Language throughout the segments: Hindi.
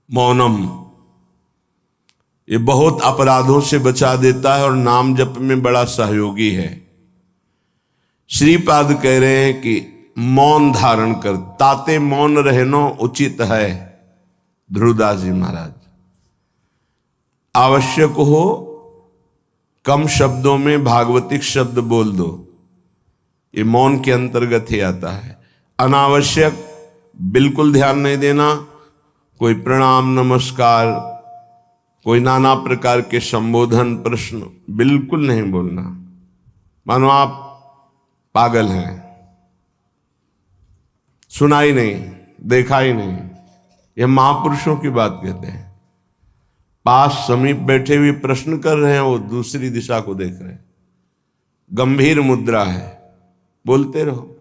मौनम, ये बहुत अपराधों से बचा देता है और नाम जप में बड़ा सहयोगी है। श्रीपाद कह रहे हैं कि मौन धारण कर, ताते मौन रहनो उचित है। ध्रुवदास जी महाराज, आवश्यक हो कम शब्दों में भागवतिक शब्द बोल दो, ये मौन के अंतर्गत ही आता है। अनावश्यक बिल्कुल ध्यान नहीं देना, कोई प्रणाम नमस्कार, कोई नाना प्रकार के संबोधन प्रश्न बिल्कुल नहीं बोलना, मानो आप पागल हैं, सुना ही नहीं, देखा ही नहीं। यह महापुरुषों की बात कहते हैं। पास समीप बैठे हुए प्रश्न कर रहे हैं, वो दूसरी दिशा को देख रहे हैं, गंभीर मुद्रा है, बोलते रहो।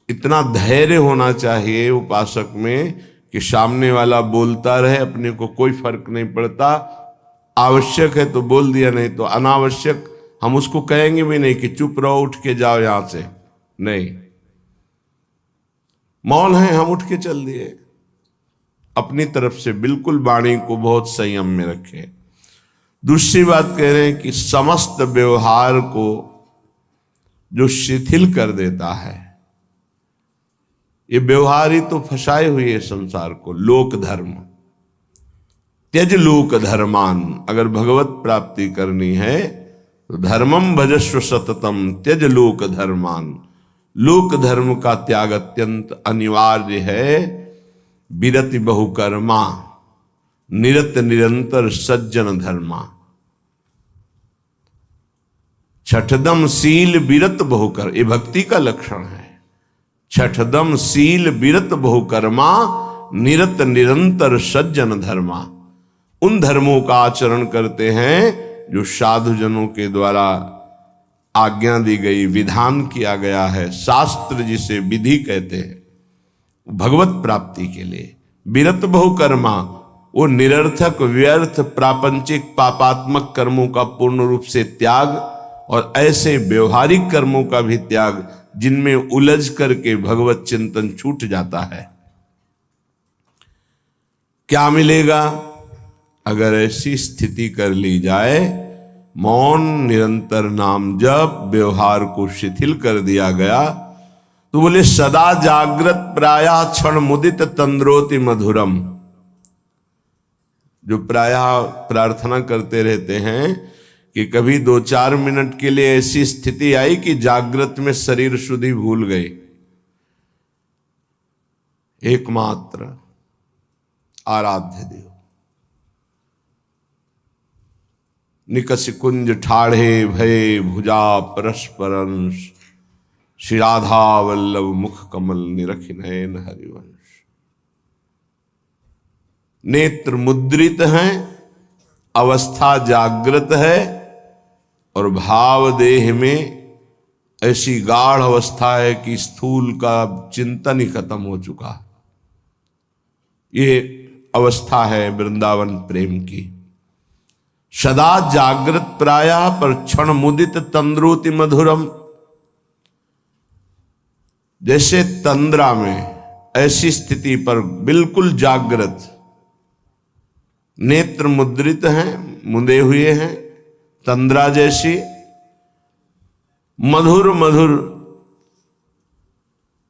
इतना धैर्य होना चाहिए उपासक में कि सामने वाला बोलता रहे, अपने को कोई फर्क नहीं पड़ता। आवश्यक है तो बोल दिया, नहीं तो अनावश्यक हम उसको कहेंगे भी नहीं कि चुप रहो, उठ के जाओ यहां से, नहीं। मौन है, हम उठ के चल दिए। अपनी तरफ से बिल्कुल वाणी को बहुत संयम में रखें। दूसरी बात कह रहे हैं कि समस्त व्यवहार को जो शिथिल कर देता है, ये व्यवहार ही तो फंसाए हुए है संसार को। लोक धर्म, त्यज लोक धर्मान, अगर भगवत प्राप्ति करनी है तो धर्मम भजस्व सततम त्यज लोक धर्मान। लोक धर्म का त्याग अत्यंत अनिवार्य है। विरति बहुकर्मा निरत निरंतर सज्जन धर्मा। छठदम शील विरत बहुकर, ये भक्ति का लक्षण है। छठदम शील विरत बहुकर्मा निरत निरंतर सज्जन धर्मा। उन धर्मों का आचरण करते हैं जो साधुजनों के द्वारा आज्ञा दी गई, विधान किया गया है। शास्त्र जिसे विधि कहते हैं, भगवत प्राप्ति के लिए। विरत बहुकर्मा, वो निरर्थक व्यर्थ प्रापंचिक पापात्मक कर्मों का पूर्ण रूप से त्याग, और ऐसे व्यवहारिक कर्मों का भी त्याग जिनमें उलझ करके भगवत चिंतन छूट जाता है। क्या मिलेगा अगर ऐसी स्थिति कर ली जाए? मौन, निरंतर नाम जप, व्यवहार को शिथिल कर दिया गया तो बोले सदा जागृत प्रायः क्षण मुदित तंद्रोति मधुरम। जो प्रायः प्रार्थना करते रहते हैं कि कभी 2-4 मिनट के लिए ऐसी स्थिति आई कि जागृत में शरीर शुद्धि भूल गई। एकमात्र आराध्य देव, निकष कुंज ठाढ़े भय भुजा परस्परंश, श्री राधा वल्लभ मुख कमल निरख नयन हरिवंश। नेत्र मुद्रित हैं, अवस्था जागृत है, और भाव देह में ऐसी गाढ़ अवस्था है कि स्थूल का चिंतन ही खत्म हो चुका। ये अवस्था है वृंदावन प्रेम की। सदा जागृत प्रायः पर क्षण मुदित तंद्रोति मधुरम। जैसे तंद्रा में, ऐसी स्थिति पर बिल्कुल जागृत, नेत्र मुद्रित हैं, मुंदे हुए हैं, तंद्रा जैसी, मधुर मधुर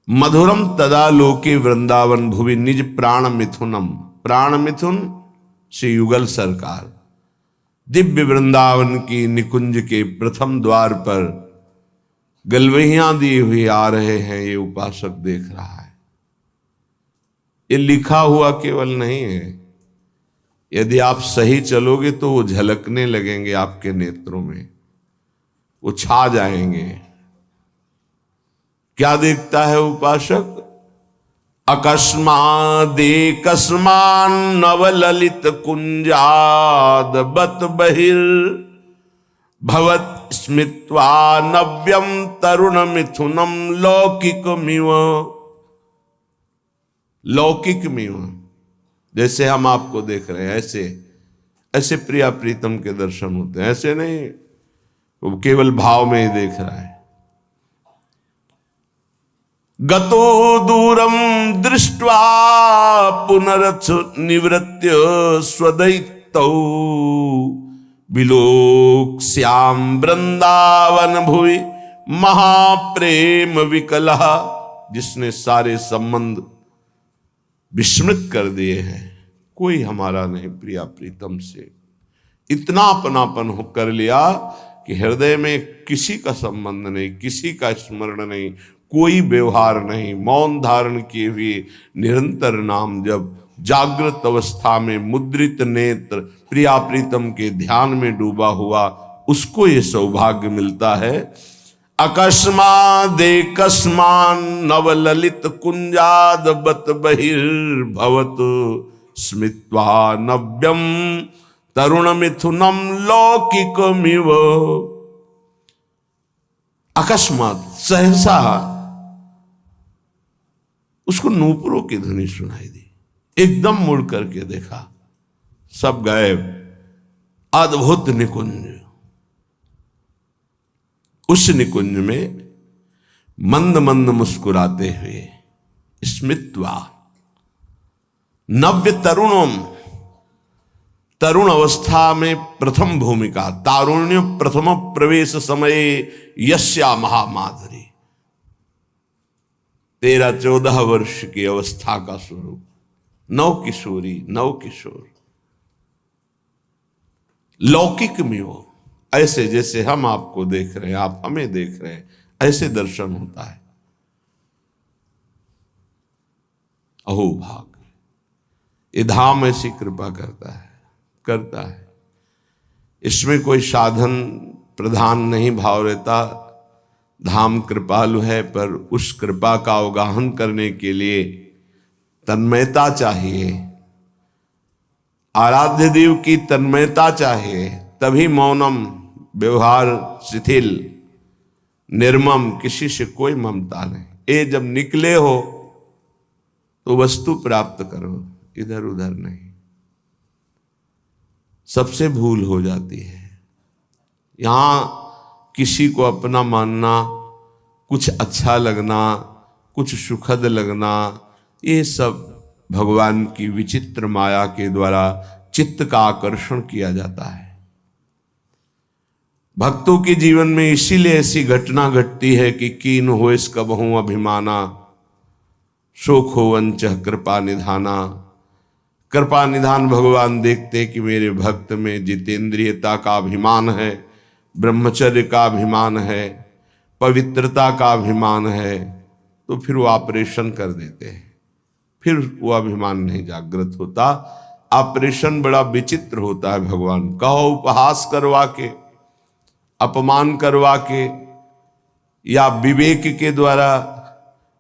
मधुरम तदा लोके वृंदावन भुवि निज प्राण मिथुनम। प्राण मिथुन श्री युगल सरकार दिव्य वृंदावन की निकुंज के प्रथम द्वार पर गलवहियां दिए हुए आ रहे हैं। ये उपासक देख रहा है। ये लिखा हुआ केवल नहीं है, यदि आप सही चलोगे तो वो झलकने लगेंगे आपके नेत्रों में, वो छा जाएंगे। क्या देखता है उपासक? अकस्मादेकस्मान नवललित कुंजाद बत बहिर भवत स्मित्वा नव्यम तरुण मिथुनम लौकिकमिव। लौकिकमिव, जैसे हम आपको देख रहे हैं ऐसे ऐसे प्रिया प्रीतम के दर्शन होते हैं। ऐसे नहीं वो केवल भाव में ही देख रहा है। गतो दूरम दृष्ट्वा पुनरथ निवृत्य स्वदैतौ विलोक्ष्याम वृंदावन भुवि महाप्रेम विकलः। जिसने सारे संबंध विस्मृत कर दिए हैं, कोई हमारा नहीं प्रिया प्रीतम से, इतना अपनापन हो कर लिया कि हृदय में किसी का संबंध नहीं, किसी का स्मरण नहीं, कोई व्यवहार नहीं, मौन धारण किए हुए निरंतर नाम जब जागृत अवस्था में मुद्रित नेत्र प्रिया प्रीतम के ध्यान में डूबा हुआ, उसको ये सौभाग्य मिलता है। अकस्मादेकस्मान नवललित कुंजाद बत बहिर्भवत स्मित्वा नव्यम तरुण मिथुनम लौकिकमिव। अकस्मात सहसा उसको नूपुरों की ध्वनि सुनाई दी, एकदम मुड़ करके देखा, सब गायब। अद्भुत निकुंज, उस निकुंज में मंद मंद मुस्कुराते हुए स्मित्वा नव्य तरुणम, तरुण अवस्था में प्रथम भूमिका, तारुण्य प्रथम प्रवेश समय यस्या महामाधुरी, 13-14 वर्ष की अवस्था का स्वरूप, नव किशोरी नव किशोर, लौकिक में हो, ऐसे जैसे हम आपको देख रहे हैं, आप हमें देख रहे हैं, ऐसे दर्शन होता है। अहो भाग, ये धाम ऐसी कृपा करता है। इसमें कोई साधन प्रधान नहीं भाव रहता। धाम कृपालु है, पर उस कृपा का अवगाहन करने के लिए तन्मयता चाहिए, आराध्य देव की तन्मयता चाहिए, तभी मौनम, व्यवहार शिथिल, निर्मम, किसी से कोई ममता नहीं। ये जब निकले हो तो वस्तु प्राप्त करो, इधर उधर नहीं। सबसे भूल हो जाती है। यहां किसी को अपना मानना, कुछ अच्छा लगना, कुछ सुखद लगना, ये सब भगवान की विचित्र माया के द्वारा चित्त का आकर्षण किया जाता है। भक्तों के जीवन में इसीलिए ऐसी घटना घटती है कि कीन हो इस कबहू अभिमाना, शोक हो वंच कृपा निधाना। कृपा निधान भगवान देखते कि मेरे भक्त में जितेंद्रियता का अभिमान है, ब्रह्मचर्य का अभिमान है, पवित्रता का अभिमान है, तो फिर वो ऑपरेशन कर देते हैं। फिर वो अभिमान नहीं जागृत होता। ऑपरेशन बड़ा विचित्र होता है। भगवान कहो उपहास करवा के, अपमान करवा के, या विवेक के द्वारा,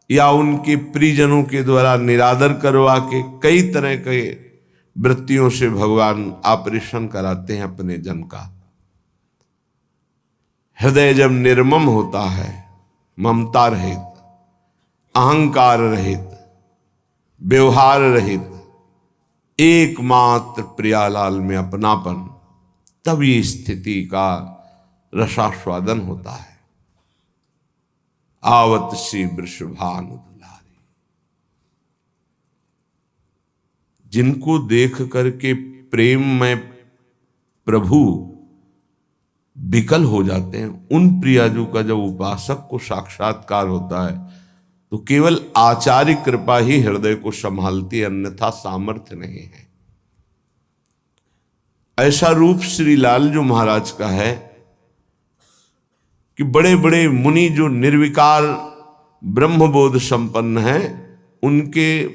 या उनके प्रियजनों के द्वारा निरादर करवा के, कई तरह के वृत्तियों से भगवान ऑपरेशन कराते हैं अपने जन का। हृदय जब निर्मम होता है, ममता रहित, अहंकार रहित, व्यवहार रहित, एकमात्र प्रियालाल में अपनापन, तब ये स्थिति का रसास्वादन होता है। आवत सी वृषभानु दुलारी, जिनको देख करके प्रेम में प्रभु विकल हो जाते हैं, उन प्रियाजू का जब उपासक को साक्षात्कार होता है तो केवल आचार्य कृपा ही हृदय को संभालती है, अन्यथा सामर्थ्य नहीं है। ऐसा रूप श्री लालजू महाराज का है कि बड़े बड़े मुनि जो निर्विकार ब्रह्मबोध संपन्न हैं, उनके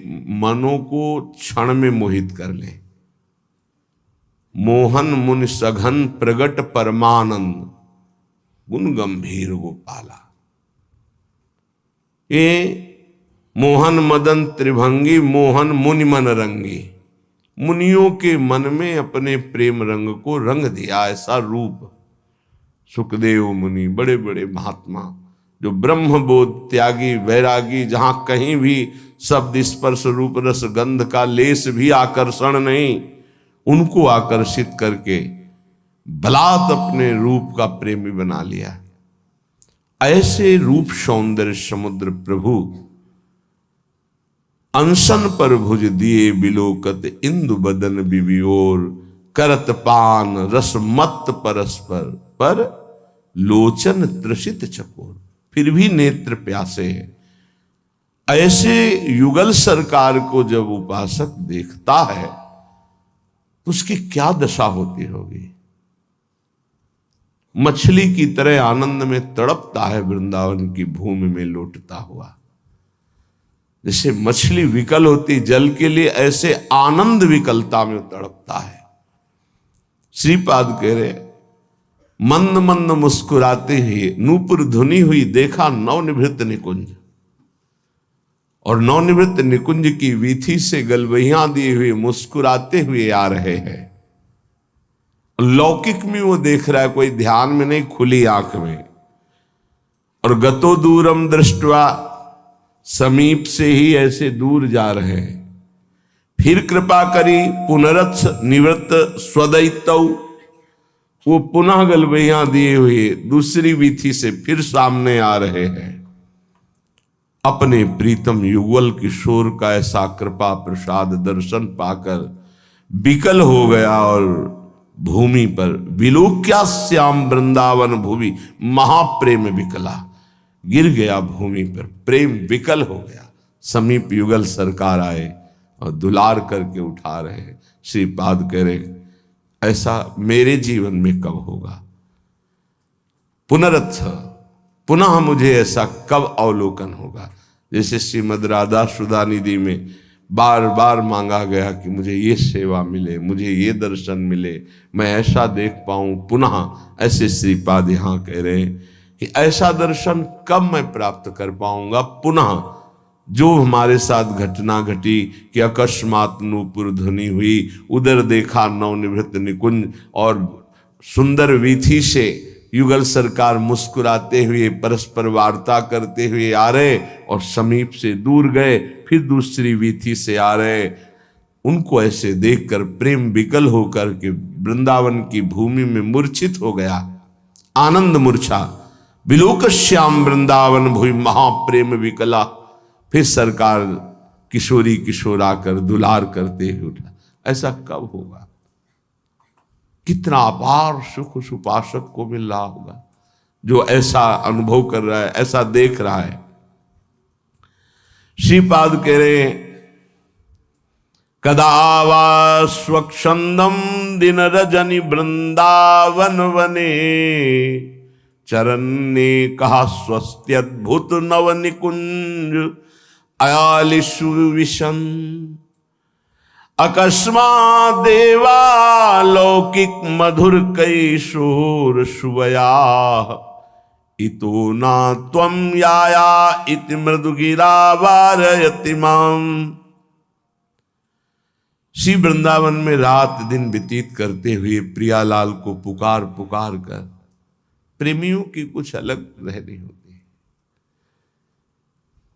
मनों को क्षण में मोहित कर ले। मोहन मुनि सघन प्रगट परमानंद, गुण गंभीर गोपाला। ये मोहन मदन त्रिभंगी, मोहन मुनि मन रंगी, मुनियों के मन में अपने प्रेम रंग को रंग दिया। ऐसा रूप सुखदेव मुनि, बड़े बड़े महात्मा जो ब्रह्मबोध त्यागी वैरागी, जहां कहीं भी शब्द स्पर्श रूप रस गंध का लेस भी आकर्षण नहीं, उनको आकर्षित करके बलात् अपने रूप का प्रेमी बना लिया। ऐसे रूप सौंदर्य समुद्र प्रभु अनशन पर भुज दिए बिलोकत इंदु बदन बिबियोर, करत पान रस मत परस्पर, पर लोचन त्रसित चकोर। फिर भी नेत्र प्यासे हैं। ऐसे युगल सरकार को जब उपासक देखता है तो उसकी क्या दशा होती होगी। मछली की तरह आनंद में तड़पता है वृंदावन की भूमि में लौटता हुआ। जैसे मछली विकल होती जल के लिए, ऐसे आनंद विकलता में तड़पता है। श्रीपाद कह रहे, मंद मंद मुस्कुराते ही नूपुर धुनी हुई, देखा नवनिवृत्त निकुंज। और नवनिवृत्त निकुंज की वीथी से गलवहियां दिए हुए मुस्कुराते हुए आ रहे हैं। लौकिक में वो देख रहा है, कोई ध्यान में नहीं, खुली आंख में। और गतो दूरम दृष्टवा, समीप से ही ऐसे दूर जा रहे हैं। फिर कृपा करी पुनरथ निवृत्त स्वदैतौ, वो पुनः गलवहियां दिए हुए दूसरी वीथी से फिर सामने आ रहे हैं। अपने प्रीतम युगल किशोर का ऐसा कृपा प्रसाद दर्शन पाकर विकल हो गया और भूमि पर विलोक्या श्याम वृंदावन भूमि महाप्रेम विकला, गिर गया भूमि पर, प्रेम विकल हो गया। समीप युगल सरकार आए और दुलार करके उठा रहे। श्रीपाद कह रहे, ऐसा मेरे जीवन में कब होगा। पुनरथ, पुनः मुझे ऐसा कब अवलोकन होगा। जैसे श्रीमद राधा सुधा निधि में बार बार मांगा गया कि मुझे ये सेवा मिले, मुझे ये दर्शन मिले, मैं ऐसा देख पाऊं पुनः। ऐसे श्रीपाद यहाँ कह रहे हैं कि ऐसा दर्शन कब मैं प्राप्त कर पाऊंगा पुनः। जो हमारे साथ घटना घटी कि अकस्मात नूपुर ध्वनि हुई, उधर देखा नवनिवृत्त निकुंज, और सुंदर वीथी से युगल सरकार मुस्कुराते हुए परस्पर वार्ता करते हुए आ रहे और समीप से दूर गए, फिर दूसरी वीथी से आ रहे। उनको ऐसे देखकर प्रेम विकल होकर के वृंदावन की भूमि में मूर्छित हो गया। आनंद मूर्छा, विलोक श्याम वृंदावन भूमि महाप्रेम विकला। फिर सरकार किशोरी किशोर आकर दुलार करते हुए उठा। ऐसा कब होगा। कितना अपार सुख उस उपासक को मिल रहा होगा जो ऐसा अनुभव कर रहा है, ऐसा देख रहा है। श्रीपाद कह रहे, कदा वा स्वच्छंदम दिन रजनी वृंदावन वने, चरण ने कहा स्वस्त्यद्भुत नव निकुंज अयालिशु विशन। अकस्मात् देवा लौकिक मधुर कैशोर शुभया, इतो ना त्वं याया इति मृदुगिरा वारयति माम। श्री वृंदावन में रात दिन व्यतीत करते हुए प्रियालाल को पुकार पुकार कर, प्रेमियों की कुछ अलग रहनी होती।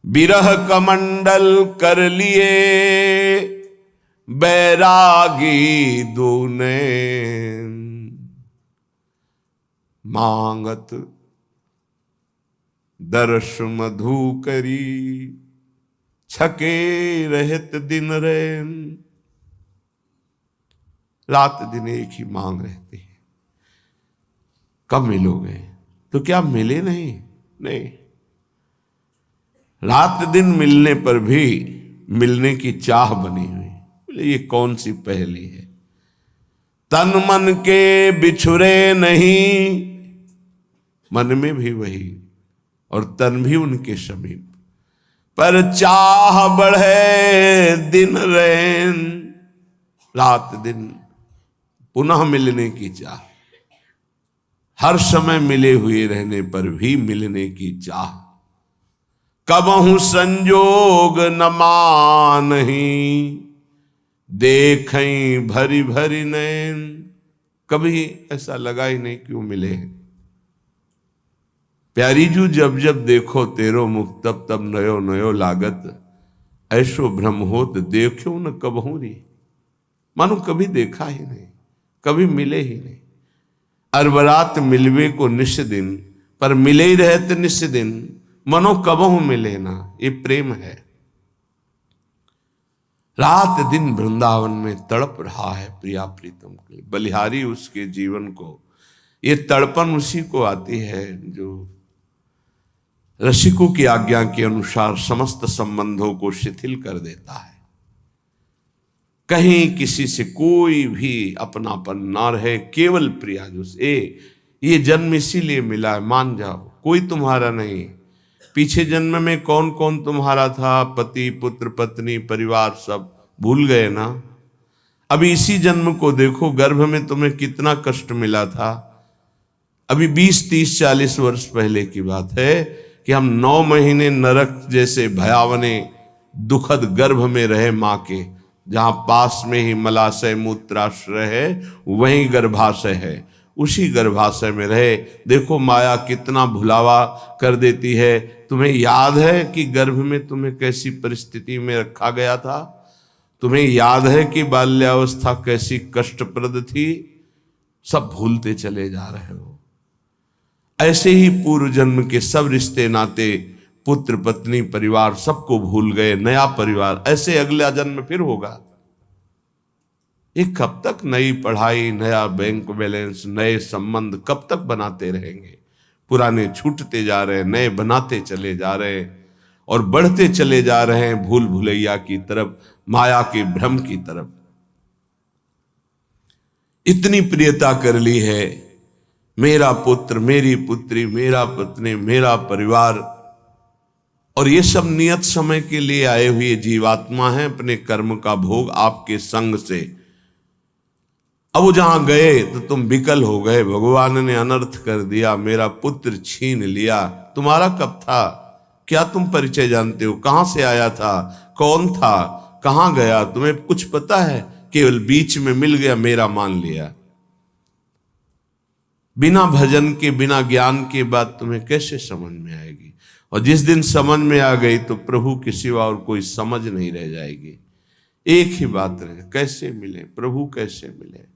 बिरह कमंडल कर लिए बैरागी दूने, मांगत दर्श मधु करी, छके रहत दिन रैन। रात दिन एक ही मांग रहती है, कब मिलोगे। तो क्या मिले नहीं? नहीं, रात दिन मिलने पर भी मिलने की चाह बनी हुई। ये कौन सी पहेली है। तन मन के बिछुरे नहीं, मन में भी वही और तन भी उनके समीप, पर चाह बढ़े दिन रैन। रात दिन पुनः मिलने की चाह, हर समय मिले हुए रहने पर भी मिलने की चाह। कबहु संजोग न मानही, देखें भरी भरी नैन। कभी ऐसा लगा ही नहीं क्यों मिले हैं। प्यारी जू जब जब देखो तेरो मुख, तब तब नयो नयो लागत। ऐसो भ्रम होत देखो न कबहू री। मानो कभी देखा ही नहीं, कभी मिले ही नहीं। अरबरात मिलवे को निश दिन, पर मिले ही रहते निश दिन। मनो कबहू मिले ना, ये प्रेम है। रात दिन वृंदावन में तड़प रहा है प्रिया प्रीतम के लिए। बलिहारी उसके जीवन को, ये तड़पन उसी को आती है जो रसिकों की आज्ञा के अनुसार समस्त संबंधों को शिथिल कर देता है। कहीं किसी से कोई भी अपनापन ना रहे, केवल प्रिया जो ये जन्म इसीलिए मिला है, मान जाओ, कोई तुम्हारा नहीं। पीछे जन्म में कौन कौन तुम्हारा था, पति पुत्र पत्नी परिवार सब भूल गए ना। अभी इसी जन्म को देखो, गर्भ में तुम्हें कितना कष्ट मिला था। अभी 20 30 40 वर्ष पहले की बात है कि हम 9 महीने नरक जैसे भयावने दुखद गर्भ में रहे माँ के, जहां पास में ही मलाशय मूत्राश्रय है, वहीं गर्भाशय है, उसी गर्भाशय में रहे। देखो माया कितना भुलावा कर देती है। तुम्हें याद है कि गर्भ में तुम्हें कैसी परिस्थिति में रखा गया था? तुम्हें याद है कि बाल्यावस्था कैसी कष्टप्रद थी? सब भूलते चले जा रहे हो। ऐसे ही पूर्व जन्म के सब रिश्ते नाते, पुत्र पत्नी परिवार सबको भूल गए। नया परिवार, ऐसे अगला जन्म फिर होगा। ये कब तक नई पढ़ाई, नया बैंक बैलेंस, नए संबंध कब तक बनाते रहेंगे? पुराने छूटते जा रहे हैं, नए बनाते चले जा रहे हैं और बढ़ते चले जा रहे हैं भूल भुलैया की तरफ, माया के भ्रम की तरफ। इतनी प्रियता कर ली है, मेरा पुत्र, मेरी पुत्री, मेरा पत्नी, मेरा परिवार, और ये सब नियत समय के लिए आए हुए जीवात्मा हैं, अपने कर्म का भोग आपके संग से। अब वो जहां गए तो तुम विकल हो गए, भगवान ने अनर्थ कर दिया, मेरा पुत्र छीन लिया। तुम्हारा कब था? क्या तुम परिचय जानते हो? कहां से आया था? कौन था? कहां गया? तुम्हें कुछ पता है? केवल बीच में मिल गया, मेरा मान लिया। बिना भजन के, बिना ज्ञान के बात तुम्हें कैसे समझ में आएगी? और जिस दिन समझ में आ गई तो प्रभु के सिवा और कोई समझ नहीं रह जाएगी। एक ही बात रहे, कैसे मिले प्रभु, कैसे मिले?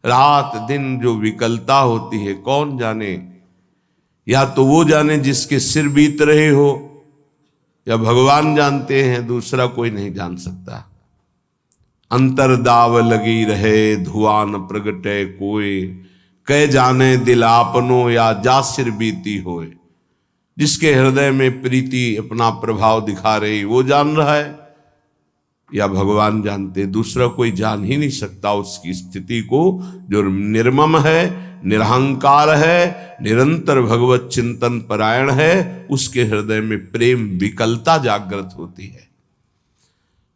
रात दिन जो विकलता होती है, कौन जाने? या तो वो जाने जिसके सिर बीत रहे हो, या भगवान जानते हैं, दूसरा कोई नहीं जान सकता। अंतरदाव लगी रहे, धुआं न प्रगटे कोई, कह जाने दिल आपनो या जा सिर बीती होए। जिसके हृदय में प्रीति अपना प्रभाव दिखा रही, वो जान रहा है या भगवान जानते? दूसरा कोई जान ही नहीं सकता उसकी स्थिति को। जो निर्मम है, निरहंकार है, निरंतर भगवत चिंतन परायण है, उसके हृदय में प्रेम विकलता जागृत होती है।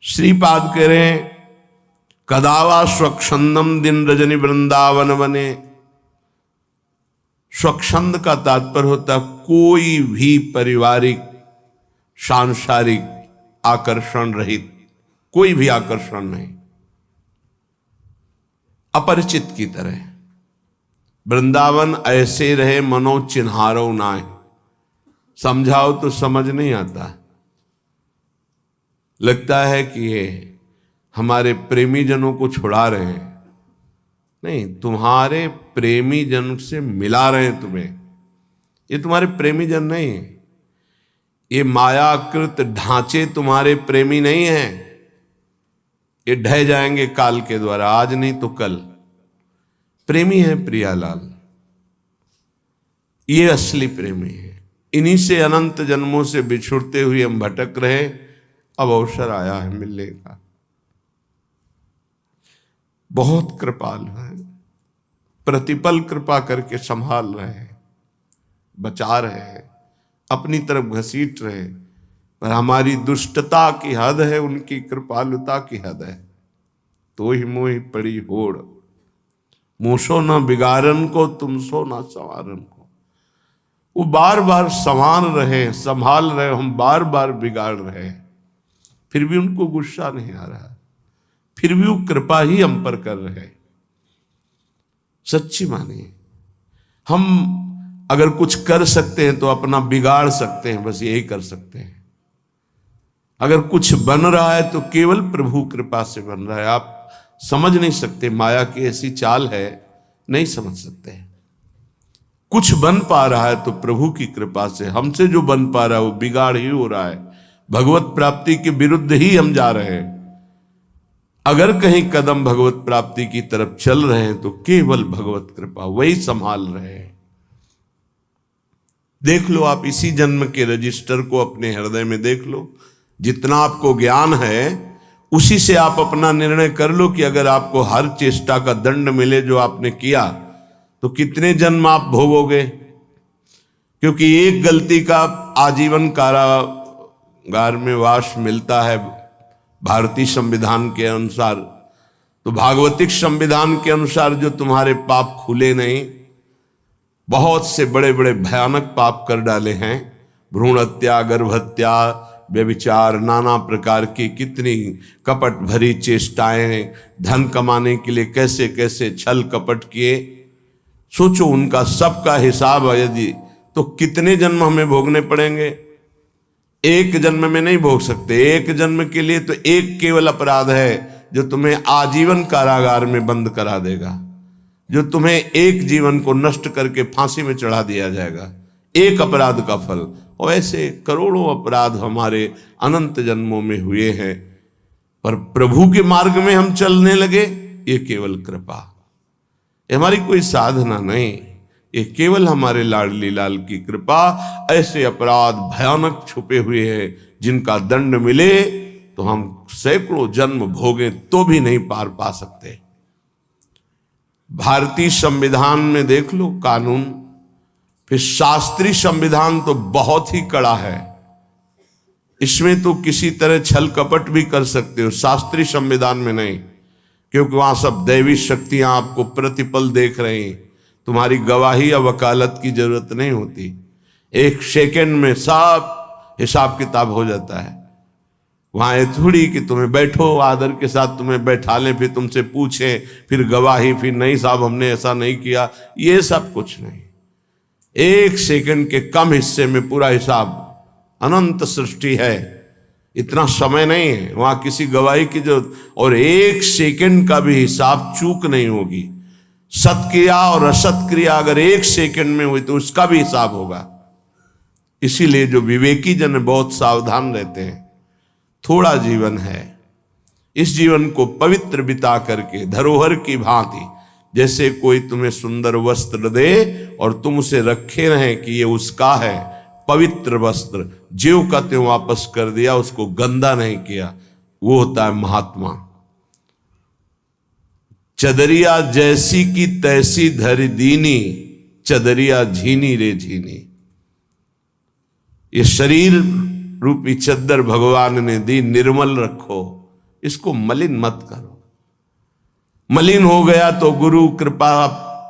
श्रीपाद कह रहे हैं, कदावा स्वच्छंदम दिन रजनी वृंदावन बने। स्वच्छंद का तात्पर्य होता कोई भी पारिवारिक सांसारिक आकर्षण रहित, कोई भी आकर्षण नहीं, अपरिचित की तरह। वृंदावन ऐसे रहे मनो चिन्हारो नाय। समझाओ तो समझ नहीं आता, लगता है कि ये हमारे प्रेमी जनों को छुड़ा रहे हैं। नहीं, तुम्हारे प्रेमी जन से मिला रहे हैं तुम्हें। ये तुम्हारे प्रेमी जन नहीं है, ये मायाकृत ढांचे तुम्हारे प्रेमी नहीं हैं। ये ढह जाएंगे काल के द्वारा, आज नहीं तो कल। प्रेमी है प्रियालाल, ये असली प्रेमी है। इन्हीं से अनंत जन्मों से बिछुड़ते हुए हम भटक रहे, अब अवसर आया है मिलने का। बहुत कृपाल है, प्रतिपल कृपा करके संभाल रहे हैं, बचा रहे हैं, अपनी तरफ घसीट रहे, पर हमारी दुष्टता की हद है, उनकी कृपालुता की हद है। तो ही मोहि पड़ी होड़, मूसो न बिगाड़न को, तुम सो न संवारन को। वो बार बार संवार रहे, संभाल रहे, हम बार बार बिगाड़ रहे हैं, फिर भी उनको गुस्सा नहीं आ रहा, फिर भी वो कृपा ही हम पर कर रहे हैं। सच्ची मानिए, हम अगर कुछ कर सकते हैं तो अपना बिगाड़ सकते हैं, बस यही कर सकते हैं। अगर कुछ बन रहा है तो केवल प्रभु कृपा से बन रहा है। आप समझ नहीं सकते, माया की ऐसी चाल है, नहीं समझ सकते। कुछ बन पा रहा है तो प्रभु की कृपा से। हमसे जो बन पा रहा है वो बिगाड़ ही हो रहा है, भगवत प्राप्ति के विरुद्ध ही हम जा रहे हैं। अगर कहीं कदम भगवत प्राप्ति की तरफ चल रहे हैं तो केवल भगवत कृपा वही संभाल रहे हैं। देख लो आप इसी जन्म के रजिस्टर को अपने हृदय में देख लो, जितना आपको ज्ञान है उसी से आप अपना निर्णय कर लो कि अगर आपको हर चेष्टा का दंड मिले जो आपने किया तो कितने जन्म आप भोगोगे। क्योंकि एक गलती का आजीवन कारागार में वास मिलता है भारतीय संविधान के अनुसार, तो भागवतिक संविधान के अनुसार जो तुम्हारे पाप खुले नहीं, बहुत से बड़े बड़े भयानक पाप कर डाले हैं, भ्रूण हत्या, गर्भ हत्या, व्यभिचार, नाना प्रकार की कितनी कपट भरी चेष्टाएं, धन कमाने के लिए कैसे कैसे छल कपट किए, सोचो उनका सबका हिसाब यदि तो कितने जन्म हमें भोगने पड़ेंगे। एक जन्म में नहीं भोग सकते। एक जन्म के लिए तो एक केवल अपराध है जो तुम्हें आजीवन कारागार में बंद करा देगा, जो तुम्हें एक जीवन को नष्ट करके फांसी में चढ़ा दिया जाएगा, एक अपराध का फल। और ऐसे करोड़ों अपराध हमारे अनंत जन्मों में हुए हैं, पर प्रभु के मार्ग में हम चलने लगे, ये केवल कृपा, ये हमारी कोई साधना नहीं, ये केवल हमारे लाडली लाल की कृपा। ऐसे अपराध भयानक छुपे हुए हैं जिनका दंड मिले तो हम सैकड़ों जन्म भोगे तो भी नहीं पार पा सकते। भारतीय संविधान में देख लो कानून, फिर शास्त्रीय संविधान तो बहुत ही कड़ा है, इसमें तो किसी तरह छल कपट भी कर सकते हो, शास्त्रीय संविधान में नहीं, क्योंकि वहां सब दैवी शक्तियां आपको प्रतिपल देख रही हैं, तुम्हारी गवाही या वकालत की जरूरत नहीं होती, एक सेकंड में सब हिसाब किताब हो जाता है। वहां ये थोड़ी कि तुम्हें बैठो आदर के साथ तुम्हें बैठा लें, फिर तुमसे पूछें, फिर गवाही, फिर नहीं साहब हमने ऐसा नहीं किया, ये सब कुछ नहीं। एक सेकंड के कम हिस्से में पूरा हिसाब, अनंत सृष्टि है, इतना समय नहीं है वहां किसी गवाही की जरूरत, और एक सेकंड का भी हिसाब चूक नहीं होगी। सत्क्रिया और असत क्रिया अगर एक सेकंड में हुई तो उसका भी हिसाब होगा। इसीलिए जो विवेकी जन बहुत सावधान रहते हैं, थोड़ा जीवन है, इस जीवन को पवित्र बिता करके धरोहर की भांति, जैसे कोई तुम्हें सुंदर वस्त्र दे और तुम उसे रखे रहें कि ये उसका है, पवित्र वस्त्र, ज्यों का त्यों वापस कर दिया, उसको गंदा नहीं किया, वो होता है महात्मा। चदरिया जैसी की तैसी धर दीनी, चदरिया झीनी रे झीनी। ये शरीर रूपी चद्दर भगवान ने दी, निर्मल रखो, इसको मलिन मत करो। मलिन हो गया तो गुरु कृपा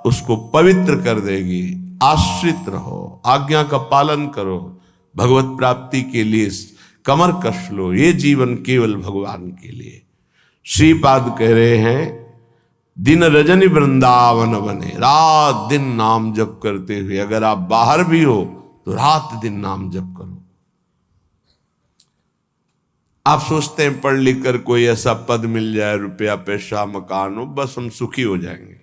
उसको पवित्र कर देगी। आश्रित रहो, आज्ञा का पालन करो, भगवत प्राप्ति के लिए कमर कस लो, ये जीवन केवल भगवान के लिए। श्रीपाद कह रहे हैं, दिन रजनी वृंदावन बने, रात दिन नाम जप करते हुए, अगर आप बाहर भी हो तो रात दिन नाम जप करो। आप सोचते हैं पढ़ लिख कर कोई ऐसा पद मिल जाए, रुपया पैसा मकान हो, बस हम सुखी हो जाएंगे।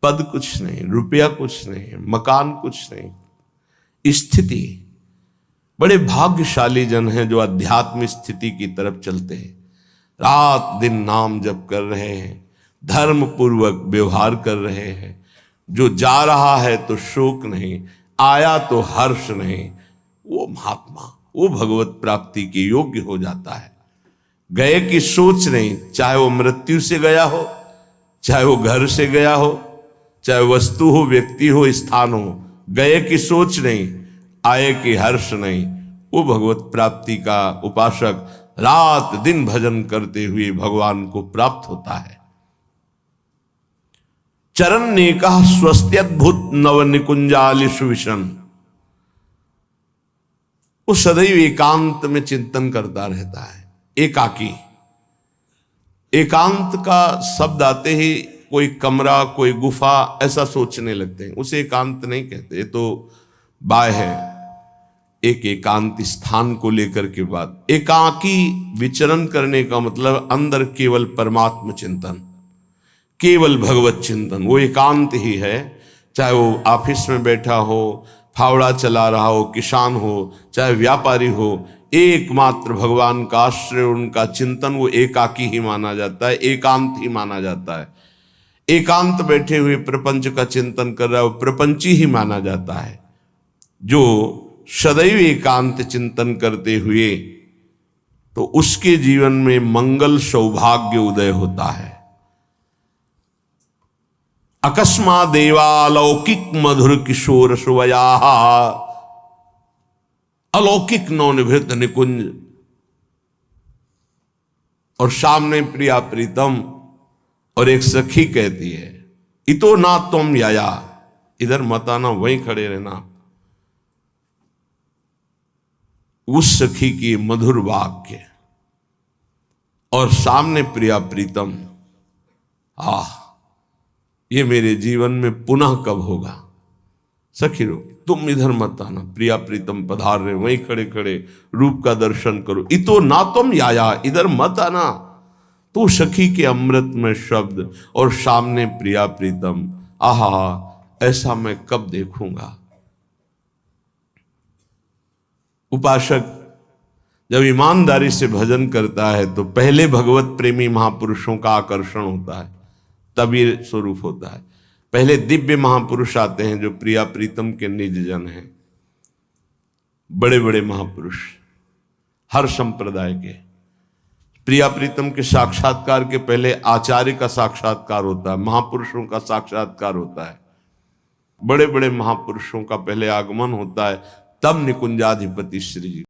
पद कुछ नहीं, रुपया कुछ नहीं, मकान कुछ नहीं, स्थिति। बड़े भाग्यशाली जन हैं जो अध्यात्म स्थिति की तरफ चलते हैं, रात दिन नाम जप कर रहे हैं, धर्म पूर्वक व्यवहार कर रहे हैं। जो जा रहा है तो शोक नहीं, आया तो हर्ष नहीं, वो महात्मा, वो भगवत प्राप्ति के योग्य हो जाता है। गए की सोच नहीं, चाहे वो मृत्यु से गया हो, चाहे वो घर से गया हो, चाहे वस्तु हो, व्यक्ति हो, स्थान हो, गए की सोच नहीं, आए की हर्ष नहीं, वो भगवत प्राप्ति का उपासक रात दिन भजन करते हुए भगवान को प्राप्त होता है। चरण ने कहा स्वस्त्यद्भुत नव निकुंजालिशु विशन, वो सदैव एकांत में चिंतन करता रहता है। एकाकी, एकांत का शब्द आते ही कोई कमरा, कोई गुफा ऐसा सोचने लगते हैं, उसे एकांत नहीं कहते, ये तो बाय है। एक एकांत स्थान को लेकर के बात, एकाकी विचरण करने का मतलब अंदर केवल परमात्म चिंतन, केवल भगवत चिंतन, वो एकांत ही है। चाहे वो ऑफिस में बैठा हो, फावड़ा चला रहा हो, किसान हो, चाहे व्यापारी हो, एकमात्र भगवान का आश्रय, उनका चिंतन, वो एकाकी ही माना जाता है, एकांत ही माना जाता है। एकांत बैठे हुए प्रपंच का चिंतन कर रहा है वो प्रपंची ही माना जाता है। जो सदैव एकांत चिंतन करते हुए, तो उसके जीवन में मंगल सौभाग्य उदय होता है। अकस्मा देवालौकिक मधुर किशोर सुवया, अलौकिक नवनिभृत निकुंज, और सामने प्रिया प्रीतम, और एक सखी कहती है इतो ना तुम याया, इधर मत आना, वहीं खड़े रहना। उस सखी की मधुर वाक्य और सामने प्रिया प्रीतम, ये मेरे जीवन में पुनः कब होगा। सखी रो, तुम इधर मत आना, प्रिया प्रीतम पधार रहे, वहीं खड़े खड़े रूप का दर्शन करो। इतो ना तुम याया, इधर मत आना। तो सखी के अमृत में शब्द और सामने प्रिया प्रीतम, आहा, ऐसा मैं कब देखूंगा। उपासक जब ईमानदारी से भजन करता है तो पहले भगवत प्रेमी महापुरुषों का आकर्षण होता है, तब ये स्वरूप होता है। पहले दिव्य महापुरुष आते हैं जो प्रिया प्रीतम के निज जन हैं, बड़े बड़े महापुरुष हर संप्रदाय के। प्रिया प्रीतम के साक्षात्कार के पहले आचार्य का साक्षात्कार होता है, महापुरुषों का साक्षात्कार होता है, बड़े बड़े महापुरुषों का पहले आगमन होता है, तब निकुंजाधिपति श्री जी